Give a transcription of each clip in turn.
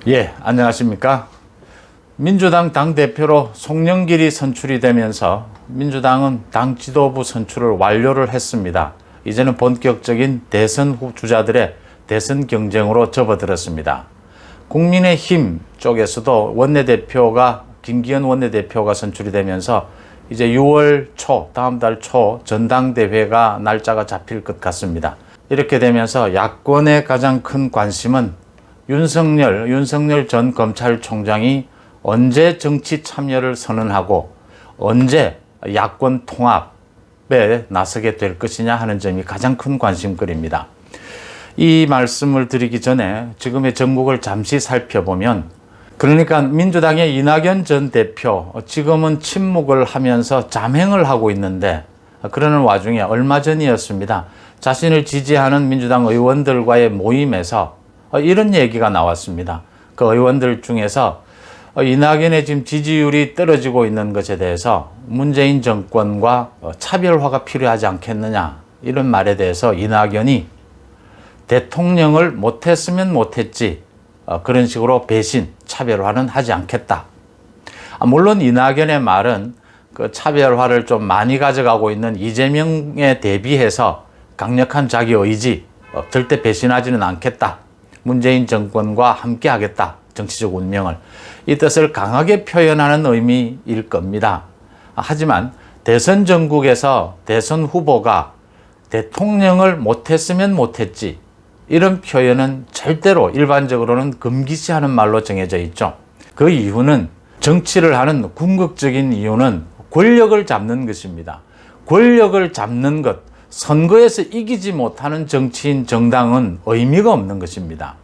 예, 안녕하십니까. 민주당 당대표로 송영길이 선출이 되면서 민주당은 당 지도부 선출을 완료를 했습니다. 이제는 본격적인 대선 주자들의 대선 경쟁으로 접어들었습니다. 국민의힘 쪽에서도 김기현 원내대표가 선출이 되면서 이제 6월 초, 다음 달 초 전당대회가 날짜가 잡힐 것 같습니다. 이렇게 되면서 야권의 가장 큰 관심은 윤석열 전 검찰총장이 언제 정치 참여를 선언하고 언제 야권 통합에 나서게 될 것이냐 하는 점이 가장 큰 관심거리입니다. 이 말씀을 드리기 전에 지금의 전국을 잠시 살펴보면, 그러니까 민주당의 이낙연 전 대표 지금은 침묵을 하면서 잠행을 하고 있는데, 그러는 와중에 얼마 전이었습니다. 자신을 지지하는 민주당 의원들과의 모임에서 이런 얘기가 나왔습니다. 그 의원들 중에서 이낙연의 지금 지지율이 떨어지고 있는 것에 대해서 문재인 정권과 차별화가 필요하지 않겠느냐, 이런 말에 대해서 이낙연이 대통령을 못했으면 못했지, 그런 식으로 배신, 차별화는 하지 않겠다. 물론 이낙연의 말은 그 차별화를 좀 많이 가져가고 있는 이재명에 대비해서 강력한 자기 의지, 절대 배신하지는 않겠다. 문재인 정권과 함께 하겠다. 정치적 운명을. 이 뜻을 강하게 표현하는 의미일 겁니다. 하지만 대선 전국에서 대선 후보가 대통령을 못했으면 못했지, 이런 표현은 절대로 일반적으로는 금기시하는 말로 정해져 있죠. 그 이유는, 정치를 하는 궁극적인 이유는 권력을 잡는 것입니다. 권력을 잡는 것, 선거에서 이기지 못하는 정치인, 정당은 의미가 없는 것입니다.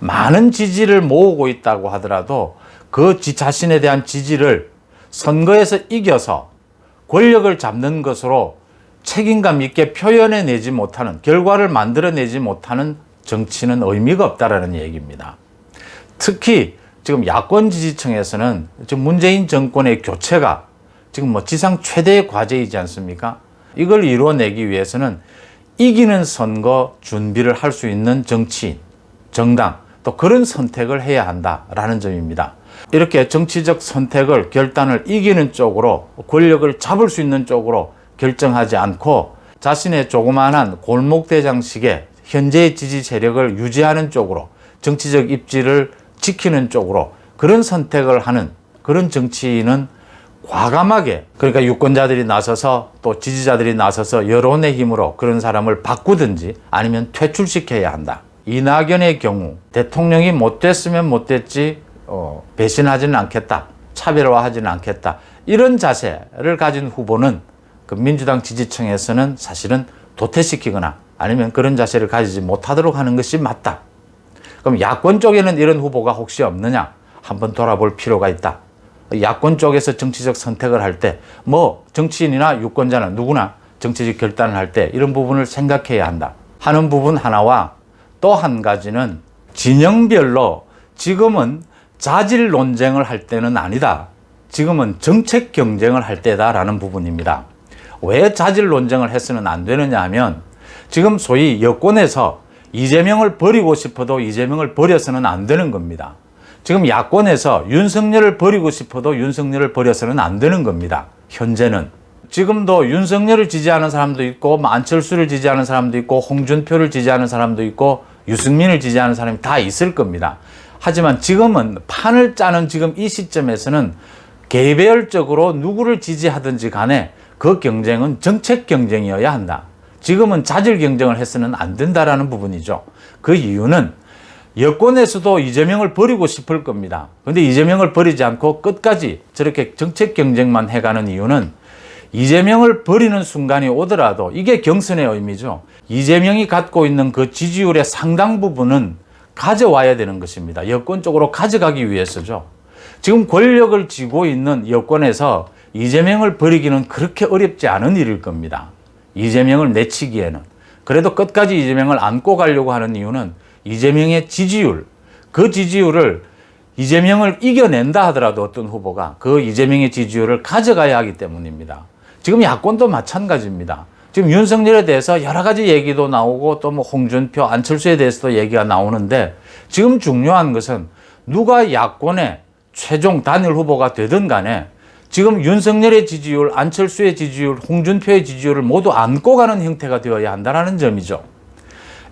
많은 지지를 모으고 있다고 하더라도 그 자신에 대한 지지를 선거에서 이겨서 권력을 잡는 것으로 책임감 있게 표현해내지 못하는, 결과를 만들어내지 못하는 정치는 의미가 없다라는 얘기입니다. 특히 지금 야권 지지층에서는 지금 문재인 정권의 교체가 지금 지상 최대의 과제이지 않습니까? 이걸 이루어내기 위해서는 이기는 선거 준비를 할 수 있는 정치인, 정당, 또 그런 선택을 해야 한다라는 점입니다. 이렇게 정치적 선택을, 결단을 이기는 쪽으로, 권력을 잡을 수 있는 쪽으로 결정하지 않고 자신의 조그마한 골목대장식의 현재의 지지 세력을 유지하는 쪽으로, 정치적 입지를 지키는 쪽으로 그런 선택을 하는 그런 정치인은 과감하게, 그러니까 유권자들이 나서서 또 지지자들이 나서서 여론의 힘으로 그런 사람을 바꾸든지 아니면 퇴출시켜야 한다. 이낙연의 경우 대통령이 못됐으면 못됐지 배신하지는 않겠다, 차별화하지는 않겠다, 이런 자세를 가진 후보는 그 민주당 지지층에서는 사실은 도태시키거나 아니면 그런 자세를 가지지 못하도록 하는 것이 맞다. 그럼 야권 쪽에는 이런 후보가 혹시 없느냐? 한번 돌아볼 필요가 있다. 야권 쪽에서 정치적 선택을 할 때, 정치인이나 유권자는 누구나 정치적 결단을 할 때 이런 부분을 생각해야 한다 하는 부분 하나와, 또 한 가지는 진영별로 지금은 자질 논쟁을 할 때는 아니다. 지금은 정책 경쟁을 할 때다라는 부분입니다. 왜 자질 논쟁을 해서는 안 되느냐 하면, 지금 소위 여권에서 이재명을 버리고 싶어도 이재명을 버려서는 안 되는 겁니다. 지금 야권에서 윤석열을 버리고 싶어도 윤석열을 버려서는 안 되는 겁니다. 현재는. 지금도 윤석열을 지지하는 사람도 있고, 안철수를 지지하는 사람도 있고, 홍준표를 지지하는 사람도 있고, 유승민을 지지하는 사람이 다 있을 겁니다. 하지만 지금은 판을 짜는 지금 이 시점에서는 개별적으로 누구를 지지하든지 간에 그 경쟁은 정책 경쟁이어야 한다. 지금은 자질 경쟁을 해서는 안 된다라는 부분이죠. 그 이유는 여권에서도 이재명을 버리고 싶을 겁니다. 그런데 이재명을 버리지 않고 끝까지 저렇게 정책 경쟁만 해가는 이유는, 이재명을 버리는 순간이 오더라도 이게 경선의 의미죠. 이재명이 갖고 있는 그 지지율의 상당 부분은 가져와야 되는 것입니다. 여권 쪽으로 가져가기 위해서죠. 지금 권력을 쥐고 있는 여권에서 이재명을 버리기는 그렇게 어렵지 않은 일일 겁니다. 이재명을 내치기에는. 그래도 끝까지 이재명을 안고 가려고 하는 이유는 이재명의 지지율, 그 지지율을, 이재명을 이겨낸다 하더라도 어떤 후보가 그 이재명의 지지율을 가져가야 하기 때문입니다. 지금 야권도 마찬가지입니다. 지금 윤석열에 대해서 여러 가지 얘기도 나오고, 또 홍준표, 안철수에 대해서도 얘기가 나오는데, 지금 중요한 것은 누가 야권의 최종 단일 후보가 되든 간에 지금 윤석열의 지지율, 안철수의 지지율, 홍준표의 지지율을 모두 안고 가는 형태가 되어야 한다는 점이죠.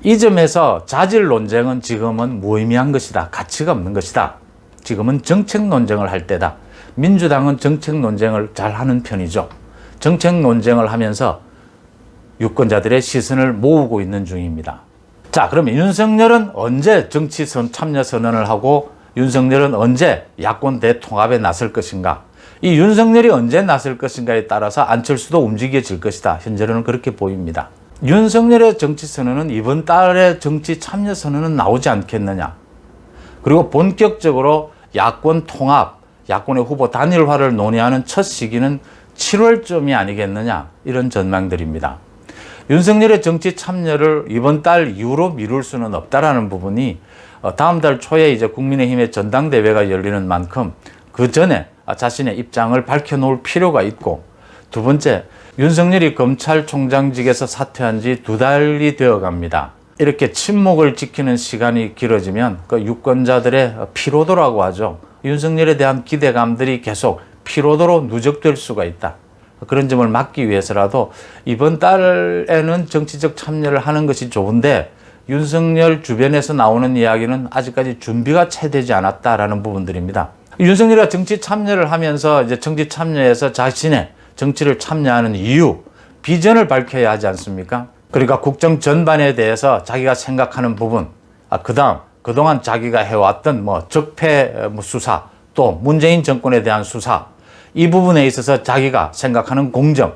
이 점에서 자질 논쟁은 지금은 무의미한 것이다. 가치가 없는 것이다. 지금은 정책 논쟁을 할 때다. 민주당은 정책 논쟁을 잘 하는 편이죠. 정책 논쟁을 하면서 유권자들의 시선을 모으고 있는 중입니다. 자, 그러면 윤석열은 언제 정치 참여 선언을 하고 윤석열은 언제 야권 대통합에 나설 것인가? 이 윤석열이 언제 나설 것인가에 따라서 안철수도 움직여질 것이다. 현재로는 그렇게 보입니다. 윤석열의 정치 선언은 이번 달에 정치 참여 선언은 나오지 않겠느냐. 그리고 본격적으로 야권 통합, 야권의 후보 단일화를 논의하는 첫 시기는 7월쯤이 아니겠느냐. 이런 전망들입니다. 윤석열의 정치 참여를 이번 달 이후로 미룰 수는 없다라는 부분이 다음 달 초에 이제 국민의힘의 전당대회가 열리는 만큼 그 전에 자신의 입장을 밝혀놓을 필요가 있고, 두 번째, 윤석열이 검찰총장직에서 사퇴한 지 2달이 되어 갑니다. 이렇게 침묵을 지키는 시간이 길어지면 그 유권자들의 피로도라고 하죠. 윤석열에 대한 기대감들이 계속 피로도로 누적될 수가 있다. 그런 점을 막기 위해서라도 이번 달에는 정치적 참여를 하는 것이 좋은데, 윤석열 주변에서 나오는 이야기는 아직까지 준비가 채 되지 않았다라는 부분들입니다. 윤석열이 정치 참여를 하면서 이제 정치 참여에서 자신의 정치를 참여하는 이유, 비전을 밝혀야 하지 않습니까? 그러니까 국정 전반에 대해서 자기가 생각하는 부분, 그다음 그동안 자기가 해왔던 적폐 수사, 또 문재인 정권에 대한 수사, 이 부분에 있어서 자기가 생각하는 공정,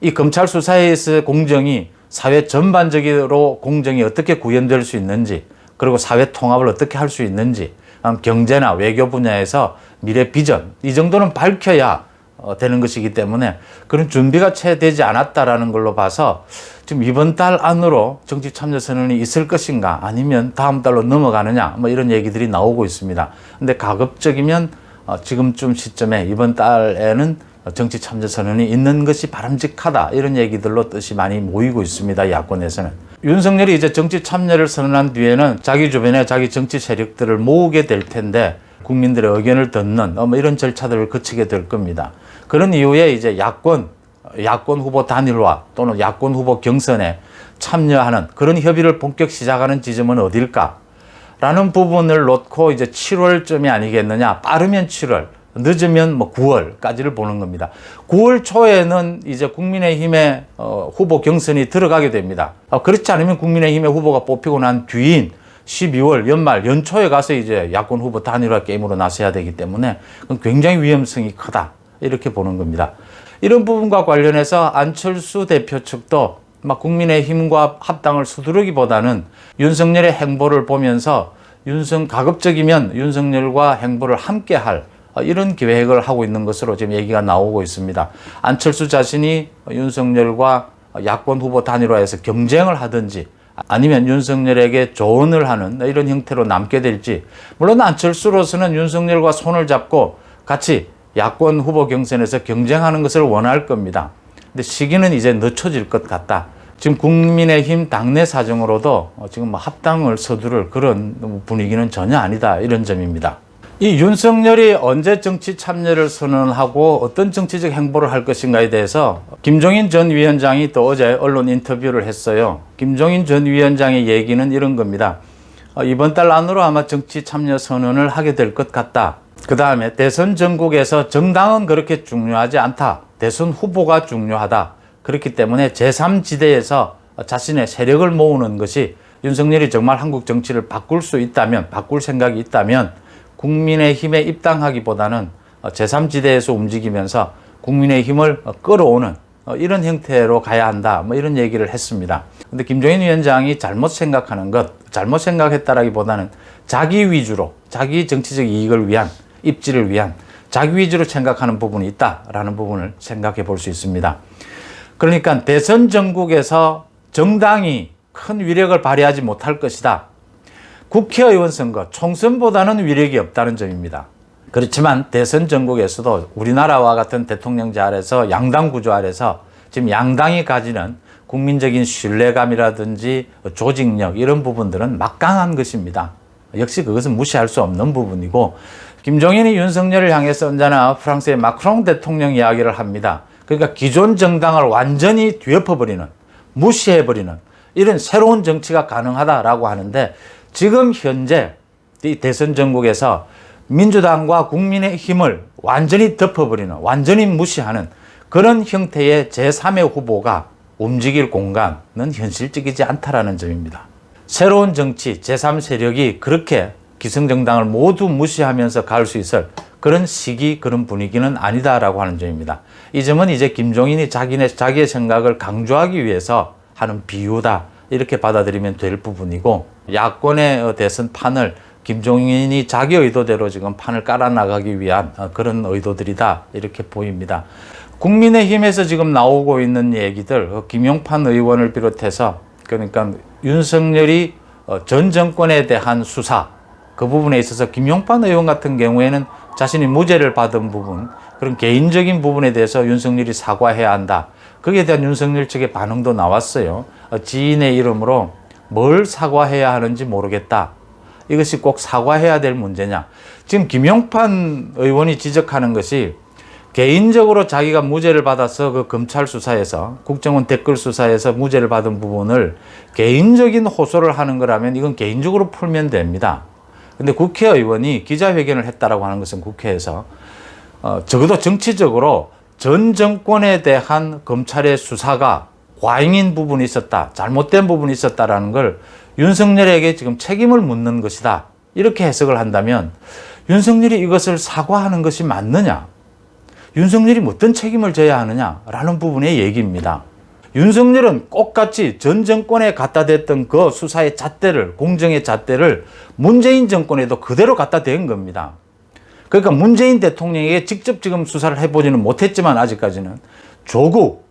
이 검찰 수사에 있어서 공정이 사회 전반적으로 공정이 어떻게 구현될 수 있는지, 그리고 사회 통합을 어떻게 할 수 있는지, 경제나 외교 분야에서 미래 비전, 이 정도는 밝혀야 되는 것이기 때문에 그런 준비가 채 되지 않았다라는 걸로 봐서 지금 이번 달 안으로 정치 참여 선언이 있을 것인가, 아니면 다음 달로 넘어가느냐, 이런 얘기들이 나오고 있습니다. 근데 가급적이면 지금쯤 시점에 이번 달에는 정치 참여 선언이 있는 것이 바람직하다, 이런 얘기들로 뜻이 많이 모이고 있습니다. 야권에서는. 윤석열이 이제 정치 참여를 선언한 뒤에는 자기 주변에 자기 정치 세력들을 모으게 될 텐데, 국민들의 의견을 듣는 이런 절차들을 거치게 될 겁니다. 그런 이후에 이제 야권 후보 단일화 또는 야권 후보 경선에 참여하는 그런 협의를 본격 시작하는 지점은 어딜까? 라는 부분을 놓고 이제 7월쯤이 아니겠느냐. 빠르면 7월, 늦으면 9월까지를 보는 겁니다. 9월 초에는 이제 국민의힘의 후보 경선이 들어가게 됩니다. 그렇지 않으면 국민의힘의 후보가 뽑히고 난 뒤인 12월 연말 연초에 가서 이제 야권 후보 단일화 게임으로 나서야 되기 때문에 굉장히 위험성이 크다, 이렇게 보는 겁니다. 이런 부분과 관련해서 안철수 대표 측도 국민의힘과 합당을 서두르기보다는 윤석열의 행보를 보면서 가급적이면 윤석열과 행보를 함께할 이런 계획을 하고 있는 것으로 지금 얘기가 나오고 있습니다. 안철수 자신이 윤석열과 야권 후보 단일화에서 경쟁을 하든지, 아니면 윤석열에게 조언을 하는 이런 형태로 남게 될지. 물론 안철수로서는 윤석열과 손을 잡고 같이 야권 후보 경선에서 경쟁하는 것을 원할 겁니다. 근데 시기는 이제 늦춰질 것 같다. 지금 국민의힘 당내 사정으로도 지금 합당을 서두를 그런 분위기는 전혀 아니다, 이런 점입니다. 이 윤석열이 언제 정치 참여를 선언하고 어떤 정치적 행보를 할 것인가에 대해서 김종인 전 위원장이 또 어제 언론 인터뷰를 했어요. 김종인 전 위원장의 얘기는 이런 겁니다. 이번 달 안으로 아마 정치 참여 선언을 하게 될 것 같다. 그 다음에 대선 전국에서 정당은 그렇게 중요하지 않다. 대선 후보가 중요하다. 그렇기 때문에 제3지대에서 자신의 세력을 모으는 것이, 윤석열이 정말 한국 정치를 바꿀 수 있다면, 바꿀 생각이 있다면 국민의힘에 입당하기보다는 제3지대에서 움직이면서 국민의힘을 끌어오는 이런 형태로 가야 한다, 이런 얘기를 했습니다. 근데 김종인 위원장이 잘못 생각했다라기보다는 자기 위주로, 자기 정치적 이익을 위한, 입지를 위한 자기 위주로 생각하는 부분이 있다라는 부분을 생각해 볼 수 있습니다. 그러니까 대선 전국에서 정당이 큰 위력을 발휘하지 못할 것이다. 국회의원 선거, 총선보다는 위력이 없다는 점입니다. 그렇지만 대선 전국에서도 우리나라와 같은 대통령제 아래서 양당 구조 아래서 지금 양당이 가지는 국민적인 신뢰감이라든지 조직력, 이런 부분들은 막강한 것입니다. 역시 그것은 무시할 수 없는 부분이고, 김종인이 윤석열을 향해서 언제나 프랑스의 마크롱 대통령 이야기를 합니다. 그러니까 기존 정당을 완전히 뒤엎어버리는, 무시해버리는 이런 새로운 정치가 가능하다라고 하는데, 지금 현재 이 대선 전국에서 민주당과 국민의힘을 완전히 덮어버리는, 완전히 무시하는 그런 형태의 제3의 후보가 움직일 공간은 현실적이지 않다라는 점입니다. 새로운 정치, 제3세력이 그렇게 기성정당을 모두 무시하면서 갈 수 있을 그런 시기, 그런 분위기는 아니다라고 하는 점입니다. 이 점은 이제 김종인이 자기의 생각을 강조하기 위해서 하는 비유다, 이렇게 받아들이면 될 부분이고, 야권의 대선 판을 김종인이 자기 의도대로 지금 판을 깔아나가기 위한 그런 의도들이다, 이렇게 보입니다. 국민의힘에서 지금 나오고 있는 얘기들, 김용판 의원을 비롯해서, 그러니까 윤석열이 전 정권에 대한 수사, 그 부분에 있어서 김용판 의원 같은 경우에는 자신이 무죄를 받은 부분, 그런 개인적인 부분에 대해서 윤석열이 사과해야 한다. 거기에 대한 윤석열 측의 반응도 나왔어요. 지인의 이름으로 뭘 사과해야 하는지 모르겠다. 이것이 꼭 사과해야 될 문제냐. 지금 김용판 의원이 지적하는 것이 개인적으로 자기가 무죄를 받아서 그 검찰 수사에서, 국정원 댓글 수사에서 무죄를 받은 부분을 개인적인 호소를 하는 거라면 이건 개인적으로 풀면 됩니다. 근데 국회의원이 기자회견을 했다라고 하는 것은 국회에서 적어도 정치적으로 전 정권에 대한 검찰의 수사가 과잉인 부분이 있었다, 잘못된 부분이 있었다라는 걸 윤석열에게 지금 책임을 묻는 것이다, 이렇게 해석을 한다면 윤석열이 이것을 사과하는 것이 맞느냐, 윤석열이 어떤 책임을 져야 하느냐라는 부분의 얘기입니다. 윤석열은 똑같이 전 정권에 갖다 댔던 그 수사의 잣대를, 공정의 잣대를 문재인 정권에도 그대로 갖다 댄 겁니다. 그러니까 문재인 대통령에게 직접 지금 수사를 해보지는 못했지만 아직까지는 조국,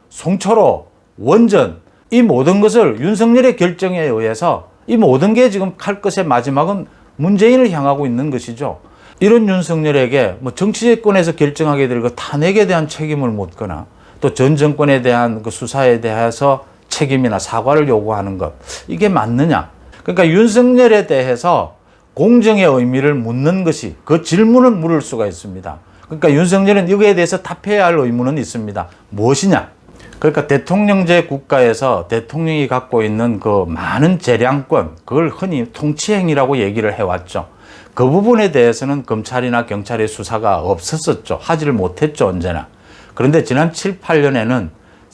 송철호, 원전, 이 모든 것을 윤석열의 결정에 의해서 이 모든 게 지금 칼 것의 마지막은 문재인을 향하고 있는 것이죠. 이런 윤석열에게 뭐 정치권에서 결정하게 될 그 탄핵에 대한 책임을 묻거나 또 전 정권에 대한 그 수사에 대해서 책임이나 사과를 요구하는 것, 이게 맞느냐. 그러니까 윤석열에 대해서 공정의 의미를 묻는 것이, 그 질문을 물을 수가 있습니다. 그러니까 윤석열은 이거에 대해서 답해야 할 의무는 있습니다. 무엇이냐? 그러니까 대통령제 국가에서 대통령이 갖고 있는 그 많은 재량권, 그걸 흔히 통치행위라고 얘기를 해왔죠. 그 부분에 대해서는 검찰이나 경찰의 수사가 없었었죠. 하지를 못했죠, 언제나. 그런데 지난 7, 8년에는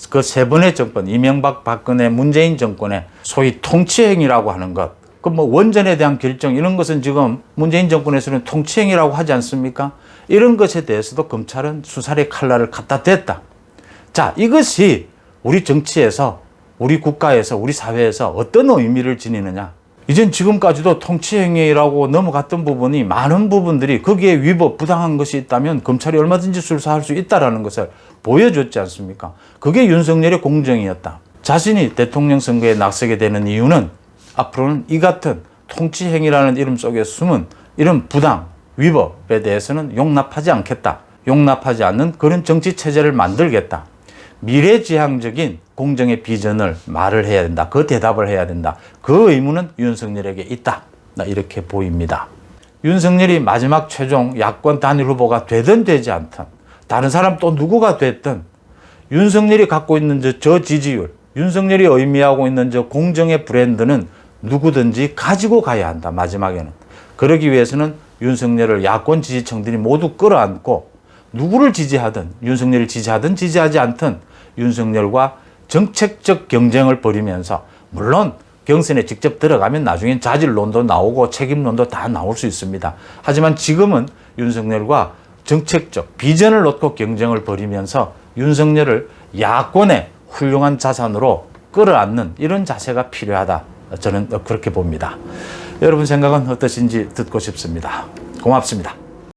그 세 번의 정권, 이명박, 박근혜, 문재인 정권의 소위 통치행위라고 하는 것, 그 뭐 원전에 대한 결정, 이런 것은 지금 문재인 정권에서는 통치행위라고 하지 않습니까? 이런 것에 대해서도 검찰은 수사의 칼날을 갖다 댔다. 자, 이것이 우리 정치에서, 우리 국가에서, 우리 사회에서 어떤 의미를 지니느냐. 이젠 지금까지도 통치행위라고 넘어갔던 부분이 많은 부분들이 거기에 위법, 부당한 것이 있다면 검찰이 얼마든지 수사할 수 있다는 것을 보여줬지 않습니까? 그게 윤석열의 공정이었다. 자신이 대통령 선거에 나서게 되는 이유는 앞으로는 이 같은 통치행위라는 이름 속에 숨은 이런 부당, 위법에 대해서는 용납하지 않겠다. 용납하지 않는 그런 정치체제를 만들겠다. 미래지향적인 공정의 비전을 말을 해야 된다. 그 대답을 해야 된다. 그 의무는 윤석열에게 있다. 이렇게 보입니다. 윤석열이 마지막 최종 야권 단일 후보가 되든 되지 않든, 다른 사람 또 누구가 됐든 윤석열이 갖고 있는 저 지지율, 윤석열이 의미하고 있는 저 공정의 브랜드는 누구든지 가지고 가야 한다. 마지막에는. 그러기 위해서는 윤석열을 야권 지지층들이 모두 끌어안고 누구를 지지하든, 윤석열을 지지하든 지지하지 않든 윤석열과 정책적 경쟁을 벌이면서, 물론 경선에 직접 들어가면 나중엔 자질론도 나오고 책임론도 다 나올 수 있습니다. 하지만 지금은 윤석열과 정책적 비전을 놓고 경쟁을 벌이면서 윤석열을 야권의 훌륭한 자산으로 끌어안는 이런 자세가 필요하다. 저는 그렇게 봅니다. 여러분 생각은 어떠신지 듣고 싶습니다. 고맙습니다.